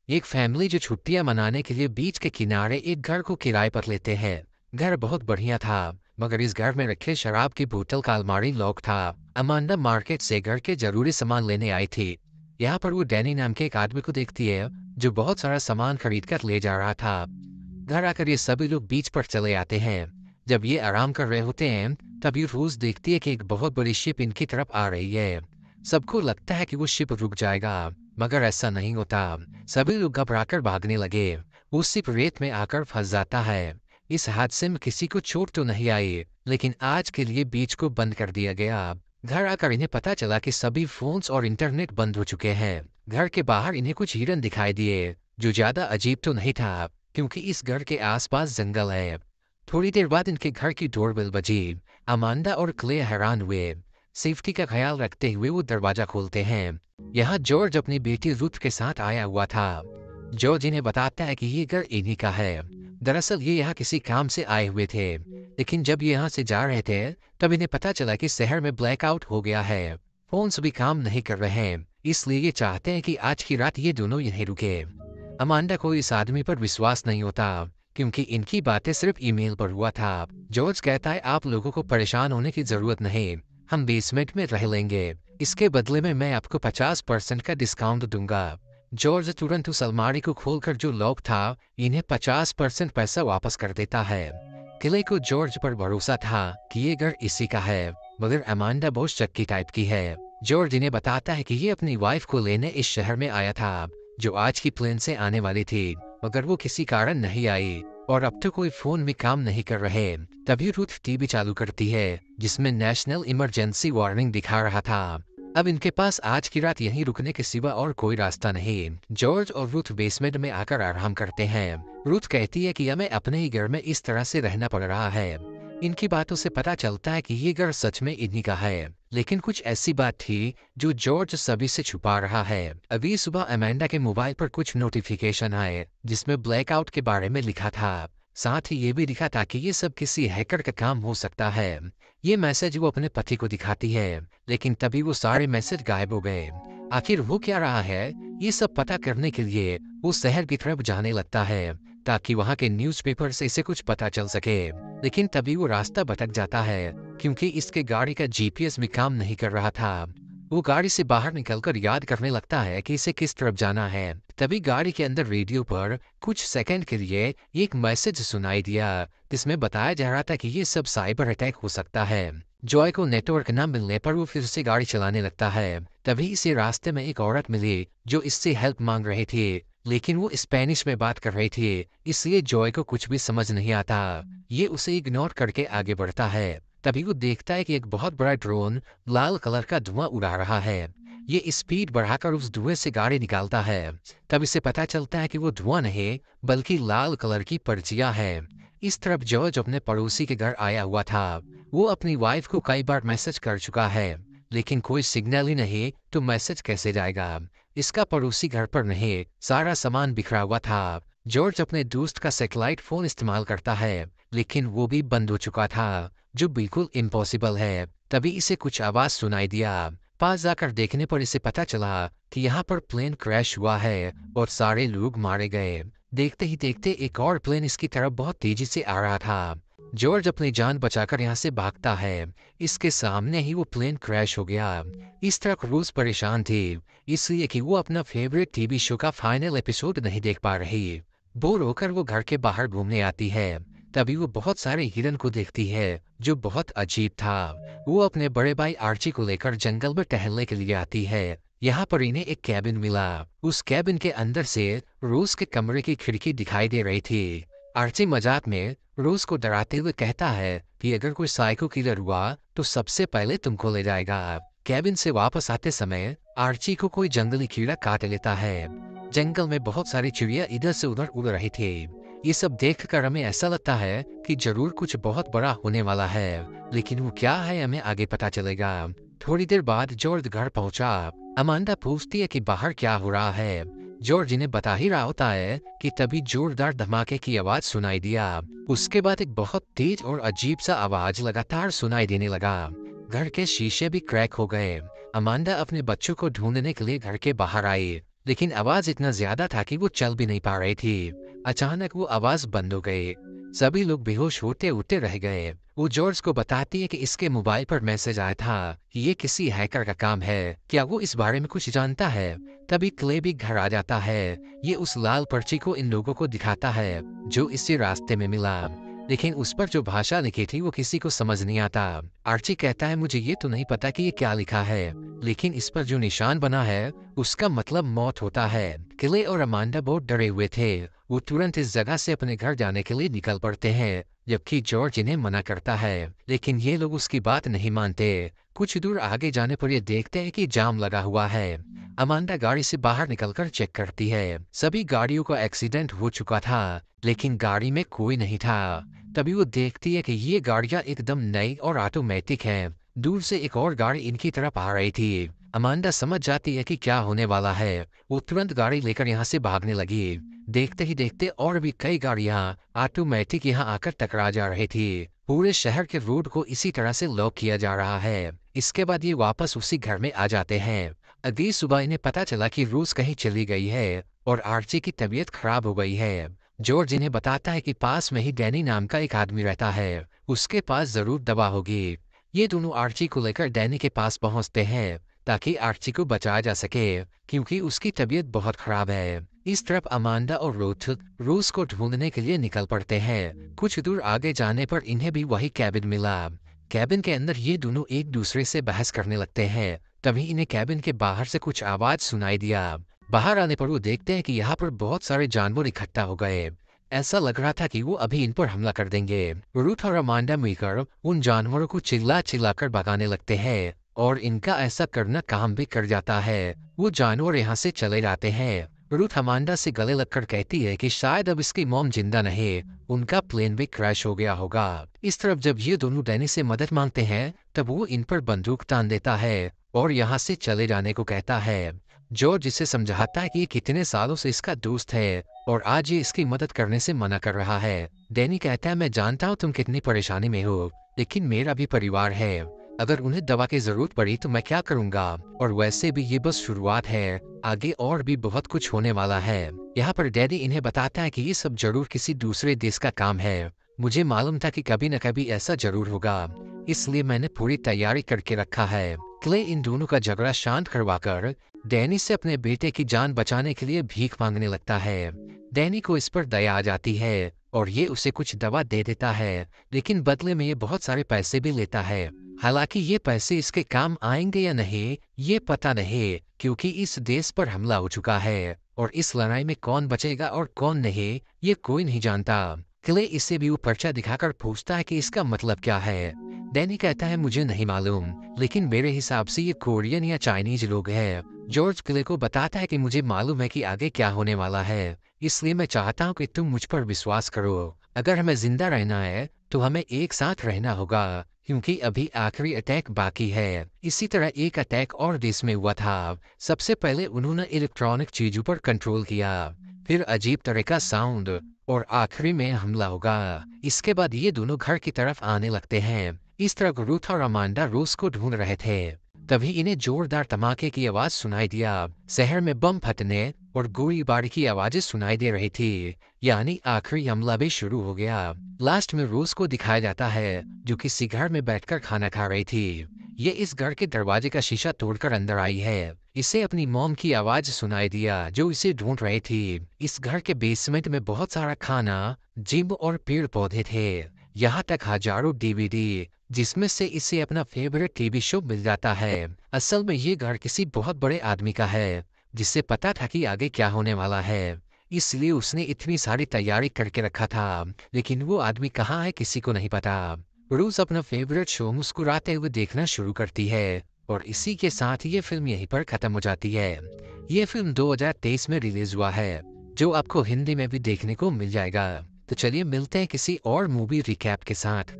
एक फैमिली जो छुट्टियां मनाने के लिए बीच के किनारे एक घर को किराए पर लेते हैं। घर बहुत बढ़िया था, मगर इस घर में रखे शराब की बोतल का अलमारी लॉक था। अमांडा मार्केट से घर के जरूरी सामान लेने आई थी। यहाँ पर वो डैनी नाम के एक आदमी को देखती है जो बहुत सारा सामान खरीद कर ले जा रहा था। घर आकर ये सभी लोग बीच पर चले आते हैं। जब ये आराम कर रहे होते हैं तभी रोज देखती है कि एक बहुत बड़ी शिप इनकी तरफ आ रही है। सबको लगता है कि वो शिप रुक जाएगा, मगर ऐसा नहीं होता। सभी लोग घबराकर भागने लगे। वो शिप रेत में आकर फंस जाता है। इस हादसे में किसी को चोट तो नहीं आई, लेकिन आज के लिए बीच को बंद कर दिया गया। घर आकर इन्हें पता चला कि सभी फोन्स और इंटरनेट बंद हो चुके हैं। घर के बाहर इन्हें कुछ हिरन दिखाई दिए, जो ज्यादा अजीब तो नहीं था, क्योंकि इस घर के आसपास जंगल है। थोड़ी देर बाद इनके घर की डोरबेल बजी। अमांडा और क्ले हैरान हुए। सेफ्टी का ख्याल रखते हुए वो दरवाजा खोलते हैं। यहाँ जॉर्ज अपनी बेटी रुथ के साथ आया हुआ था। जॉर्ज इन्हें बताता है कि ये घर इन्हीं का है। दरअसल ये यहाँ किसी काम से आए हुए थे, लेकिन जब ये यहाँ से जा रहे थे तब इन्हें पता चला कि शहर में ब्लैकआउट हो गया है। फोन्स भी काम नहीं कर रहे हैं, इसलिए ये चाहते हैं कि आज की रात ये दोनों यहीं रुके। अमांडा को इस आदमी पर विश्वास नहीं होता, क्योंकि इनकी बातें सिर्फ ईमेल पर हुआ था। जॉर्ज कहता है आप लोगों को परेशान होने की जरूरत नहीं, हम बेसमेंट में रह लेंगे। इसके बदले में मैं आपको 50% का डिस्काउंट दूंगा। जॉर्ज तुरंत उस अलमारी को खोलकर जो लॉक था इन्हें 50% पैसा वापस कर देता है। किले को जॉर्ज पर भरोसा था कि ये घर इसी का है, मगर अमांडा बहुत शक्की टाइप की है। जॉर्ज इन्हें बताता है कि ये अपनी वाइफ को लेने इस शहर में आया था, जो आज की प्लेन से आने वाली थी, मगर वो किसी कारण नहीं आई और अब तो कोई फोन भी काम नहीं कर रहे। तभी रुथ टीवी चालू करती है, जिसमें नेशनल इमरजेंसी वार्निंग दिखा रहा था। अब इनके पास आज की रात यहीं रुकने के सिवा और कोई रास्ता नहीं। जॉर्ज और रुथ बेसमेंट में आकर आराम करते हैं। रुथ कहती है कि हमें अपने ही घर में इस तरह से रहना पड़ रहा है। इनकी बातों से पता चलता है कि ये घर सच में इन्हीं का है, लेकिन कुछ ऐसी बात थी जो जॉर्ज सभी से छुपा रहा है। अभी सुबह अमेंडा के मोबाइल पर कुछ नोटिफिकेशन आए, जिसमें ब्लैकआउट के बारे में लिखा था। साथ ही ये भी लिखा था कि ये सब किसी हैकर का काम हो सकता है। ये मैसेज वो अपने पति को दिखाती है, लेकिन तभी वो सारे मैसेज गायब हो गए। आखिर हो क्या रहा है, ये सब पता करने के लिए वो शहर की तरफ जाने लगता है, ताकि वहाँ के न्यूज़पेपर से इसे कुछ पता चल सके। लेकिन तभी वो रास्ता भटक जाता है, क्योंकि इसके गाड़ी का जीपीएस भी काम नहीं कर रहा था। वो गाड़ी से बाहर निकलकर याद करने लगता है कि इसे किस तरफ जाना है। तभी गाड़ी के अंदर रेडियो पर कुछ सेकंड के लिए एक मैसेज सुनाई दिया, जिसमें बताया जा रहा था कि ये सब साइबर अटैक हो सकता है। जॉय को नेटवर्क न मिलने पर वो फिर से गाड़ी चलाने लगता है। तभी इसे रास्ते में एक औरत मिली जो इससे हेल्प मांग रही थी, लेकिन वो स्पेनिश में बात कर रही थी, इसलिए जॉय को कुछ भी समझ नहीं आता। ये उसे इग्नोर करके आगे बढ़ता है। तभी वो देखता है कि एक बहुत बड़ा ड्रोन लाल कलर का धुआं उड़ा रहा है। ये स्पीड बढ़ाकर उस धुएं से गाड़ी निकालता है। तब इसे पता चलता है कि वो धुआं नहीं, बल्कि लाल कलर की पर्चियां हैं। इस तरफ जॉर्ज अपने पड़ोसी के घर आया हुआ था। वो अपनी वाइफ को कई बार मैसेज कर चुका है, लेकिन कोई सिग्नल ही नहीं, तो मैसेज कैसे जाएगा। इसका पड़ोसी घर पर नहीं, सारा सामान बिखरा हुआ था। जॉर्ज अपने दोस्त का सैटेलाइट फोन इस्तेमाल करता है, लेकिन वो भी बंद हो चुका था, जो बिल्कुल इम्पॉसिबल है। तभी इसे कुछ आवाज सुनाई दिया। पास जाकर देखने पर इसे पता चला कि यहाँ पर प्लेन क्रैश हुआ है और सारे लोग मारे गए। देखते ही देखते एक और प्लेन इसकी तरफ बहुत तेजी से आ रहा था। जॉर्ज अपनी जान बचाकर यहाँ से भागता है। इसके सामने ही वो प्लेन क्रैश हो गया। इस तरह रूस परेशान थी, इसलिए कि वो अपना फेवरेट टीवी शो का फाइनल एपिसोड नहीं देख पा रही। बोर होकर वो घर के बाहर घूमने आती है। तभी वो बहुत सारे हिरन को देखती है, जो बहुत अजीब था। वो अपने बड़े भाई आर्ची को लेकर जंगल में टहलने के लिए आती है। यहाँ पर इन्हें एक कैबिन मिला। उस कैबिन के अंदर से रोज के कमरे की खिड़की दिखाई दे रही थी। आर्ची मजाक में रोज को डराते हुए कहता है कि अगर कोई साइको किलर हुआ तो सबसे पहले तुमको ले जाएगा। कैबिन से वापस आते समय आर्ची को कोई जंगली कीड़ा काट लेता है। जंगल में बहुत सारी चिड़िया इधर से उधर उड़ रही थी। ये सब देखकर हमें ऐसा लगता है कि जरूर कुछ बहुत बड़ा होने वाला है, लेकिन वो क्या है हमें आगे पता चलेगा। थोड़ी देर बाद जॉर्ज घर पहुंचा। अमांडा पूछती है कि बाहर क्या हो रहा है। जॉर्ज इन्हें बता ही रहा होता है कि तभी जोरदार धमाके की आवाज सुनाई दिया। उसके बाद एक बहुत तेज और अजीब सा आवाज लगातार सुनाई देने लगा। घर के शीशे भी क्रैक हो गए। अमांडा अपने बच्चों को ढूंढने के लिए घर के बाहर आई, लेकिन आवाज इतना ज्यादा था कि वो चल भी नहीं पा रही थी। अचानक वो आवाज बंद हो गई। सभी लोग बेहोश होते होते रह गए। वो जॉर्ज को बताती है कि इसके मोबाइल पर मैसेज आया था कि ये किसी हैकर का काम है, क्या वो इस बारे में कुछ जानता है। तभी क्ले भी घर आ जाता है। ये उस लाल पर्ची को इन लोगों को दिखाता है जो इसी रास्ते में मिला, लेकिन उस पर जो भाषा लिखी थी वो किसी को समझ नहीं आता। आर्ची कहता है मुझे ये तो नहीं पता कि ये क्या लिखा है, लेकिन इस पर जो निशान बना है उसका मतलब मौत होता है। क्ले और अमांडा बहुत डरे हुए थे। वो तुरंत इस जगह से अपने घर जाने के लिए निकल पड़ते हैं, जबकि जॉर्ज इन्हें मना करता है, लेकिन ये लोग उसकी बात नहीं मानते। कुछ दूर आगे जाने पर ये देखते हैं कि जाम लगा हुआ है। अमांडा गाड़ी से बाहर निकलकर चेक करती है। सभी गाड़ियों का एक्सीडेंट हो चुका था, लेकिन गाड़ी में कोई नहीं था। तभी वो देखती है कि ये गाड़ियां एकदम नई और ऑटोमेटिक हैं। दूर से एक और गाड़ी इनकी तरफ आ रही थी। अमांडा समझ जाती है कि क्या होने वाला है। वो तुरंत गाड़ी लेकर यहाँ से भागने लगी। देखते ही देखते और भी कई गाड़ियां ऑटोमेटिक यहाँ आकर टकरा जा रही थी। पूरे शहर के रोड को इसी तरह से लॉक किया जा रहा है। इसके बाद ये वापस उसी घर में आ जाते हैं। अगली सुबह इन्हें पता चला कि रूस कहीं चली गई है और आर्ची की तबीयत खराब हो गई है। जॉर्ज इन्हें बताता है कि पास में ही डैनी नाम का एक आदमी रहता है, उसके पास जरूर दवा होगी। ये दोनों आर्ची को लेकर डैनी के पास पहुंचते हैं ताकि आर्ची को बचाया जा सके, क्योंकि उसकी तबीयत बहुत खराब है। इस तरफ अमांडा और रूथ रूस को ढूंढने के लिए निकल पड़ते हैं। कुछ दूर आगे जाने पर इन्हें भी वही कैबिन मिला। कैबिन के अंदर ये दोनों एक दूसरे से बहस करने लगते हैं। तभी इन्हें कैबिन के बाहर से कुछ आवाज सुनाई दिया। बाहर आने पर वो देखते हैं कि यहाँ पर बहुत सारे जानवर इकट्ठा हो गए। ऐसा लग रहा था कि वो अभी इन पर हमला कर देंगे। रूथ और अमांडा मिलकर उन जानवरों को चिल्ला चिल्लाकर भगाने लगते हैं और इनका ऐसा करना काम भी कर जाता है। वो जानवर यहाँ से चले जाते हैं। रूथ अमांडा से गले लगकर कहती है कि शायद अब इसकी मॉम जिंदा नहीं, उनका प्लेन भी क्रैश हो गया होगा। इस तरफ जब ये दोनों डैनी से मदद मांगते हैं तब वो इन पर बंदूक तान देता है और यहाँ से चले जाने को कहता है। जॉर्ज इसे समझाता है कि ये कितने सालों से इसका दोस्त है और आज ये इसकी मदद करने से मना कर रहा है। डैनी कहता है मैं जानता हूँ तुम कितनी परेशानी में हो, लेकिन मेरा भी परिवार है। अगर उन्हें दवा की जरूरत पड़ी तो मैं क्या करूंगा, और वैसे भी ये बस शुरुआत है, आगे और भी बहुत कुछ होने वाला है। यहाँ पर डैडी इन्हें बताता है कि ये सब जरूर किसी दूसरे देश का काम है। मुझे मालूम था कि कभी न कभी ऐसा जरूर होगा, इसलिए मैंने पूरी तैयारी करके रखा है। क्ले इन दोनों का झगड़ा शांत करवाकर डैनी से अपने बेटे की जान बचाने के लिए भीख मांगने लगता है। डैनी को इस पर दया आ जाती है और ये उसे कुछ दवा दे देता है, लेकिन बदले में ये बहुत सारे पैसे भी लेता है। हालांकि ये पैसे इसके काम आएंगे या नहीं ये पता नहीं, क्योंकि इस देश पर हमला हो चुका है और इस लड़ाई में कौन बचेगा और कौन नहीं ये कोई नहीं जानता। क्ले इसे भी वो पर्चा दिखाकर पूछता है कि इसका मतलब क्या है। डैनी कहता है मुझे नहीं मालूम, लेकिन मेरे हिसाब से ये कोरियन या चाइनीज लोग हैं। जॉर्ज क्ले को बताता है कि मुझे मालूम है कि आगे क्या होने वाला है, इसलिए मैं चाहता हूँ कि तुम मुझ पर विश्वास करो। अगर हमें जिंदा रहना है तो हमें एक साथ रहना होगा, क्योंकि अभी आखिरी अटैक बाकी है। इसी तरह एक अटैक और देश में हुआ था। सबसे पहले उन्होंने इलेक्ट्रॉनिक चीजों पर कंट्रोल किया, फिर अजीब तरह का साउंड और आखिरी में हमला होगा। इसके बाद ये दोनों घर की तरफ आने लगते हैं। इस तरह रूथ और अमांडा रूस को ढूंढ रहे थे। तभी इन्हें जोरदार धमाके की आवाज सुनाई दिया। शहर में बम फटने और गोलीबारी की आवाजें सुनाई दे रही थी, यानी आखिरी हमला भी शुरू हो गया। लास्ट में रूस को दिखाया जाता है जो किसी घर में बैठकर खाना खा रही थी। ये इस घर के दरवाजे का शीशा तोड़कर अंदर आई है। इसे अपनी मॉम की आवाज सुनाई दिया जो इसे ढूंढ रही थी। इस घर के बेसमेंट में बहुत सारा खाना, जिम और पेड़ पौधे थे, यहाँ तक हजारों डीवीडी, जिसमें से इसे अपना फेवरेट टीवी शो मिल जाता है। असल में ये घर किसी बहुत बड़े आदमी का है जिससे पता था कि आगे क्या होने वाला है, इसलिए उसने इतनी सारी तैयारी करके रखा था। लेकिन वो आदमी कहाँ है किसी को नहीं पता। रोज अपना फेवरेट शो मुस्कुराते हुए देखना शुरू करती है और इसी के साथ ये फिल्म यहीं पर खत्म हो जाती है। ये फिल्म 2023 में रिलीज हुआ है, जो आपको हिंदी में भी देखने को मिल जाएगा। तो चलिए मिलते हैं किसी और मूवी रिकैप के साथ।